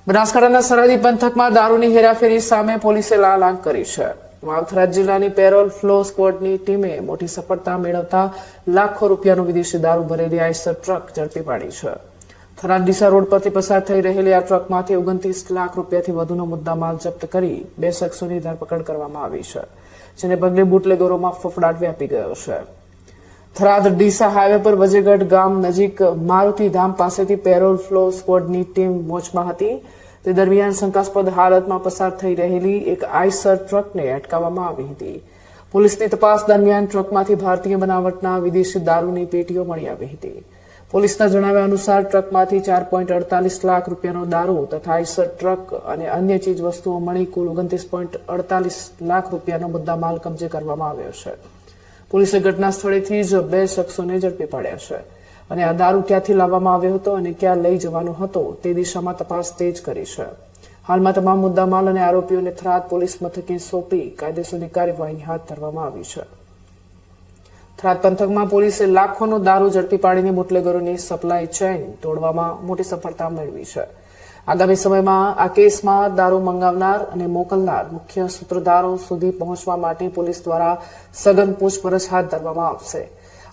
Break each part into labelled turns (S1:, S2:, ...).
S1: બનાસકાંઠાના સરહદી પંથકમાં દારૂની હેરાફેરી સામે પોલીસે લાલ આંખ કરી છે. માવઠરા જિલ્લાની પેરોલ ફ્લો સ્ક્વોડની ટીમે મોટી સફળતા મેળવતા લાખો રૂપિયાનો વિદેશી દારૂ ભરેલી આઈસર ટ્રક ઝડપી પાડી છે. થરાદ ડીસા રોડ પરથી પસાર થઈ રહેલી આ ટ્રકમાંથી 29 લાખ રૂપિયાથી વધુનો મુદ્દામાલ જપ્ત કરી 2 શખ્સોની ધરપકડ કરવામાં આવી છે, જેને પગલે બુટલેગરોમાં ફફડાટ વ્યાપી ગયો છે. થરાદ ડીસા હાઈવે પર વજેગઢ ગામ નજીક મારુતિ ધામ પાસેથી પેરોલ ફ્લો સ્ક્વોડની ટીમ મોજમાં હતી. તે દરમિયાન શંકાસ્પદ હાલતમાં પસાર થઈ રહેલી એક આઈસર ટ્રકને અટકાવવામાં આવી હતી. પોલીસની તપાસ દરમિયાન ટ્રકમાંથી ભારતીય બનાવટના વિદેશી દારૂની પેટીઓ મળી આવી હતી. પોલીસના જણાવ્યા અનુસાર ટ્રકમાંથી 4.48 લાખ રૂપિયાનો દારૂ તથા આઈસર ટ્રક અને અન્ય ચીજ વસ્તુઓ મળી કુલ 29.48 લાખ રૂપિયાનો મુદ્દામાલ કબજે કરવામાં આવ્યો છે. પોલીસે ઘટના સ્થળેથી જ 2 શખ્સોને ઝડપી પાડ્યા છે અને આ દારૂ ક્યાંથી લાવવામાં આવ્યો હતો અને ક્યાં લઈ જવાનો હતો તે દિશામાં તપાસ તેજ કરી છે. હાલમાં તમામ મુદ્દામાલ અને આરોપીઓને થરાદ પોલીસ મથકે સોંપી કાયદેસરની કાર્યવાહી હાથ ધરવામાં આવી છે. થરાદ પંથકમાં પોલીસે લાખોનો દારૂ ઝડપી પાડીને બુટલેગરોની સપ્લાય ચેઇન તોડવામાં મોટી સફળતા મેળવી છે. આગામી સમયમાં આ કેસમાં દારૂ મંગાવનાર અને મોકલનાર મુખ્ય સૂત્રધારો સુધી પહોંચવા માટે પોલીસ દ્વારા સઘન પૂછપરછ હાથ ધરવામાં આવશે.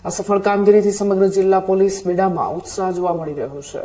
S1: આ સફળ કામગીરીથી સમગ્ર જિલ્લા પોલીસ બેડામાં ઉત્સાહ જોવા મળી રહ્યો છે.